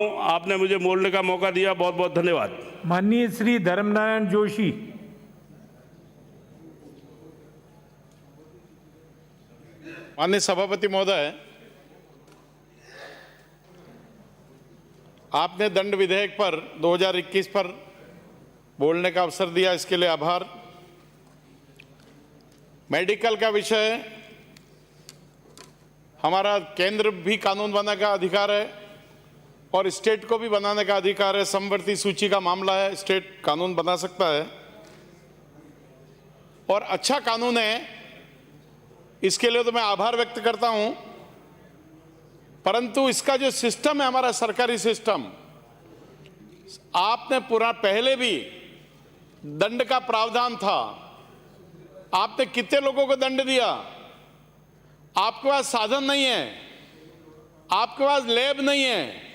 आपने मुझे बोलने का मौका दिया, बहुत बहुत धन्यवाद। माननीय श्री धर्मनारायण जोशी। माननीय सभापति महोदय, आपने दंड विधेयक पर 2021 पर बोलने का अवसर दिया, इसके लिए आभार। मेडिकल का विषय, हमारा केंद्र भी कानून बनाने का अधिकार है और स्टेट को भी बनाने का अधिकार है। समवर्ती सूची का मामला है, स्टेट कानून बना सकता है और अच्छा कानून है, इसके लिए तो मैं आभार व्यक्त करता हूं। परंतु इसका जो सिस्टम है, हमारा सरकारी सिस्टम, आपने पूरा पहले भी दंड का प्रावधान था, आपने कितने लोगों को दंड दिया। आपके पास साधन नहीं है, आपके पास लैब नहीं है।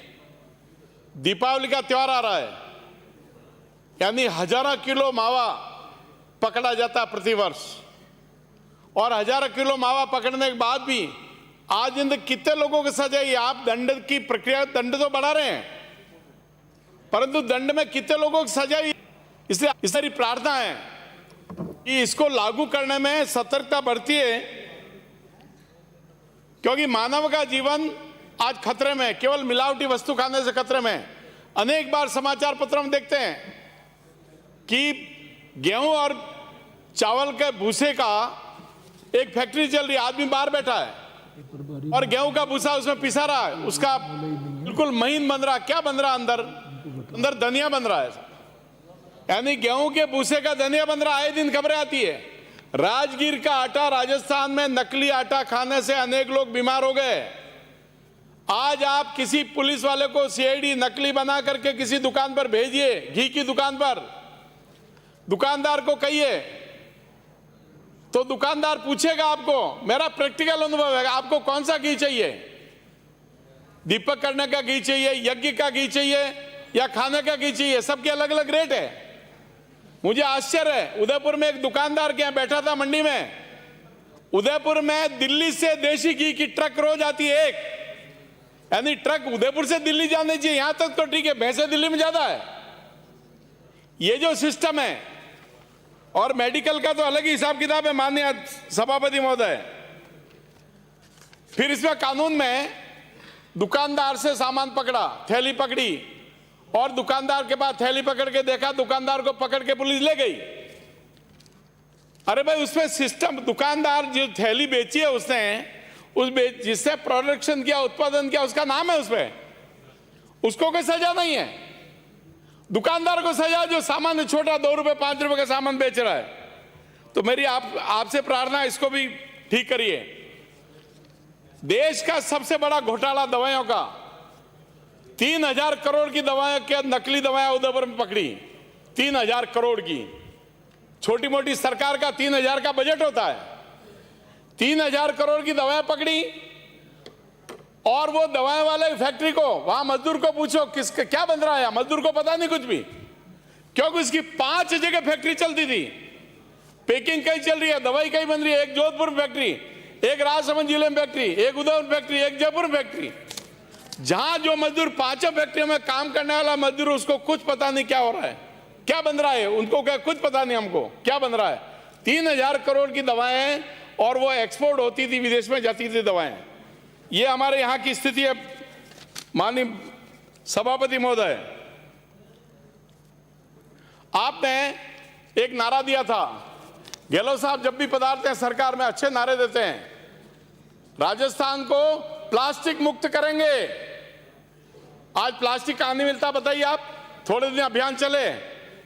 दीपावली का त्योहार आ रहा है, यानी हजारों किलो मावा पकड़ा जाता है प्रतिवर्ष, और हजारों किलो मावा पकड़ने के बाद भी आज इन कितने लोगों की सजा है। आप दंड की प्रक्रिया, दंड तो बढ़ा रहे हैं, परंतु दंड में कितने लोगों की सजा है। इसलिए इस तरह प्रार्थना है कि इसको लागू करने में सतर्कता बढ़ती है, क्योंकि मानव का जीवन आज खतरे में, केवल मिलावटी वस्तु खाने से खतरे में। अनेक बार समाचार पत्रों में देखते हैं कि गेहूं और चावल के भूसे का एक फैक्ट्री चल रही है, आदमी बाहर बैठा है और गेहूं का भूसा उसमें पिसा रहा है, उसका बिल्कुल महीन बन रहा। क्या बन रहा अंदर? अंदर धनिया बन रहा है, यानी गेहूं के भूसे का धनिया बन रहा है। आए दिन खबरें आती है। राजगीर का आटा, राजस्थान में नकली आटा खाने से अनेक लोग बीमार हो गए। आज आप किसी पुलिस वाले को सीआईडी नकली बना करके किसी दुकान पर भेजिए, घी की दुकान पर, दुकानदार को कहिए, तो दुकानदार पूछेगा आपको, मेरा प्रैक्टिकल अनुभव है, आपको कौन सा घी चाहिए? दीपक करने का घी चाहिए, यज्ञ का घी चाहिए या खाने का घी चाहिए? सबके अलग अलग रेट है। मुझे आश्चर्य है, उदयपुर में एक दुकानदार के यहां बैठा था मंडी में। उदयपुर में दिल्ली से देशी घी की ट्रक रोज आती है एक, यानी ट्रक उदयपुर से दिल्ली जाने चाहिए, यहां तक तो ठीक है, भैंसे दिल्ली में ज्यादा है। ये जो सिस्टम है, और मेडिकल का तो अलग ही हिसाब किताब है माननीय सभापति महोदय। फिर इसमें कानून में दुकानदार से सामान पकड़ा, थैली पकड़ी, और दुकानदार के पास थैली पकड़ के देखा, दुकानदार को पकड़ के पुलिस ले गई। अरे भाई, उसमें सिस्टम, दुकानदार जो थैली बेची है उसने, जिससे प्रोडक्शन किया, उत्पादन किया, उसका नाम है उसमें, उसको कोई सजा नहीं है। दुकानदार को सजा जो सामान छोटा 2 रुपए 5 रुपए का सामान बेच रहा है। तो मेरी आपसे प्रार्थना, इसको भी ठीक करिए। देश का सबसे बड़ा घोटाला दवाइयों का, 3000 करोड़ की दवाएं के नकली दवाएं उदयपुर में पकड़ी। 3000 करोड़ की, छोटी मोटी सरकार का 3000 का बजट होता है। 3000 करोड़ की दवाएं पकड़ी, और वो दवाएं वाले फैक्ट्री को, वहां मजदूर को पूछो किसका क्या बन रहा है, मजदूर को पता नहीं कुछ भी, क्योंकि उसकी 5 जगह फैक्ट्री चलती थी। पैकिंग कहीं चल रही है, दवाई कहीं बन रही है, एक जोधपुर में फैक्ट्री, एक राजसमंद जिले में फैक्ट्री, एक उदयपुर फैक्ट्री, एक जयपुर फैक्ट्री। जहां जो मजदूर 5 फैक्ट्रियों में काम करने वाला मजदूर, उसको कुछ पता नहीं क्या हो रहा है, क्या बन रहा है, उनको क्या कुछ पता नहीं हमको क्या बन रहा है। 3000 करोड़ की दवाएं, और वो एक्सपोर्ट होती थी, विदेश में जाती थी दवाएं। ये हमारे यहां की स्थिति है माननीय सभापति महोदय। आपने एक नारा दिया था, गहलोत साहब जब भी पधारते हैं सरकार में अच्छे नारे देते हैं, राजस्थान को प्लास्टिक मुक्त करेंगे। आज प्लास्टिक कहां नहीं मिलता बताइए आप? थोड़े दिन अभियान चले,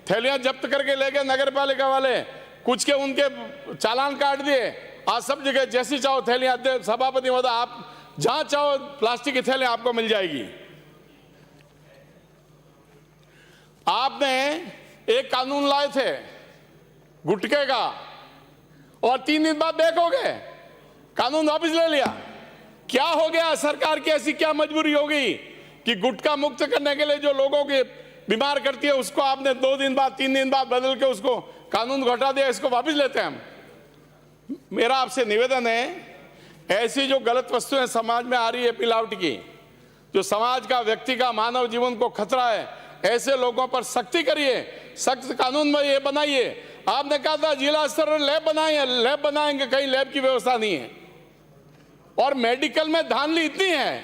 थैलियां जब्त करके ले गए नगर पालिका वाले, कुछ के उनके चालान काट दिए। आज सब जगह जैसी चाहो थैलियां, सभापति महोदय आप जहां चाहो प्लास्टिक की थैलियां आपको मिल जाएगी। आपने एक कानून लाए थे गुटखे का, और 3 दिन बाद देखोगे कानून वापस ले लिया। क्या हो गया? सरकार की ऐसी क्या मजबूरी हो गई कि गुटखा मुक्त करने के लिए जो लोगों के बीमार करती है, उसको आपने 2 दिन बाद 3 दिन बाद बदल के उसको कानून घटा दिया, इसको वापस लेते हैं हम। मेरा आपसे निवेदन है, ऐसी जो गलत वस्तुएं समाज में आ रही है मिलावट की, जो समाज का, व्यक्ति का, मानव जीवन को खतरा है, ऐसे लोगों पर सख्ती करिए, सख्त कानून में ये बनाइए। आपने कहा था जिला स्तर पर लैब बनाएंगे, कहीं लैब की व्यवस्था नहीं है। और मेडिकल में धांधली इतनी है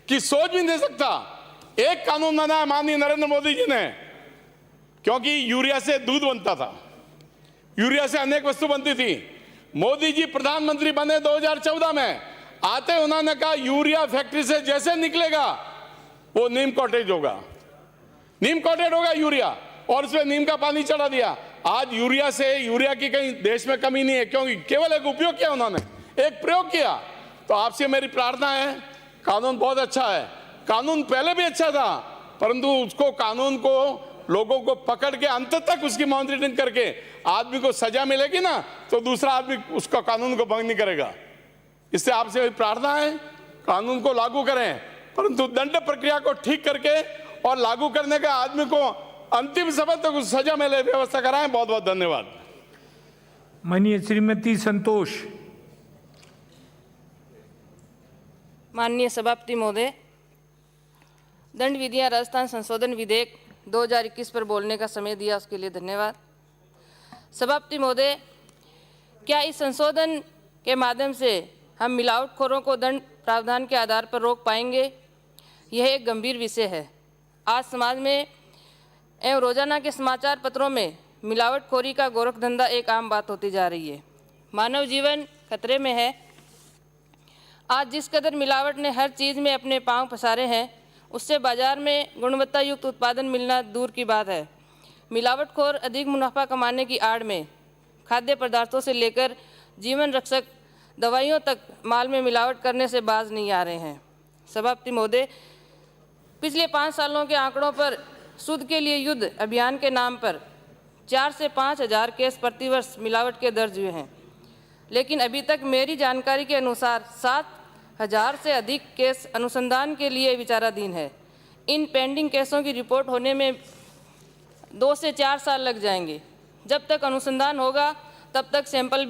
कि सोच भी नहीं सकता। एक कानून बनाया माननीय नरेंद्र मोदी जी ने, क्योंकि यूरिया से दूध बनता था, यूरिया से अनेक वस्तु बनती थी। मोदी जी प्रधानमंत्री बने 2014 में, आते उन्होंने कहा यूरिया फैक्ट्री से जैसे निकलेगा वो नीम कॉटेज होगा, नीम कॉटेड होगा यूरिया, और उसमें नीम का पानी चढ़ा दिया। आज यूरिया की कहीं देश में कमी नहीं है, क्योंकि केवल एक उपयोग किया उन्होंने, एक प्रयोग किया। तो आपसे मेरी प्रार्थना है, कानून बहुत अच्छा है, कानून पहले भी अच्छा था, परंतु उसको, कानून को, लोगों को पकड़ के अंत तक उसकी मॉनिटरिंग करके आदमी को सजा मिलेगी ना, तो दूसरा आदमी उसका कानून को भंग नहीं करेगा। इससे आपसे मेरी प्रार्थना है, कानून को लागू करें, परंतु दंड प्रक्रिया को ठीक करके और लागू करने का आदमी को अंतिम समय तक उस सजा मिले, व्यवस्था कराएं। बहुत बहुत धन्यवाद। माननीय श्रीमती संतोष। माननीय सभापति महोदय, दंड विधियां राजस्थान संशोधन विधेयक 2021 पर बोलने का समय दिया, उसके लिए धन्यवाद। सभापति महोदय, क्या इस संशोधन के माध्यम से हम मिलावटखोरों को दंड प्रावधान के आधार पर रोक पाएंगे? यह एक गंभीर विषय है। आज समाज में एवं रोजाना के समाचार पत्रों में मिलावटखोरी का गोरखधंधा एक आम बात होती जा रही है। मानव जीवन खतरे में है। आज जिस कदर मिलावट ने हर चीज़ में अपने पांव पसारे हैं, उससे बाजार में गुणवत्ता युक्त उत्पादन मिलना दूर की बात है। मिलावटखोर अधिक मुनाफा कमाने की आड़ में खाद्य पदार्थों से लेकर जीवन रक्षक दवाइयों तक माल में मिलावट करने से बाज नहीं आ रहे हैं। सभापति महोदय, पिछले 5 सालों के आंकड़ों पर शुद्ध के लिए युद्ध अभियान के नाम पर 4 से 5 हज़ार केस प्रतिवर्ष मिलावट के दर्ज हुए हैं, लेकिन अभी तक मेरी जानकारी के अनुसार 7,000 से अधिक केस अनुसंधान के लिए विचाराधीन है। इन पेंडिंग केसों की रिपोर्ट होने में 2 से 4 साल लग जाएंगे। जब तक अनुसंधान होगा तब तक सैंपल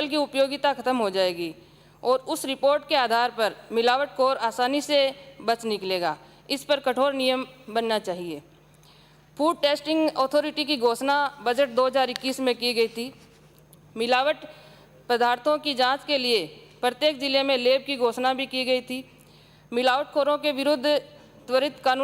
की उपयोगिता खत्म हो जाएगी और उस रिपोर्ट के आधार पर मिलावटखोर आसानी से बच निकलेगा। इस पर कठोर नियम बनना चाहिए। फूड टेस्टिंग अथॉरिटी की घोषणा बजट 2021 में की गई थी। मिलावट पदार्थों की जांच के लिए प्रत्येक जिले में लैब की घोषणा भी की गई थी। मिलावटखोरों के विरुद्ध त्वरित कानून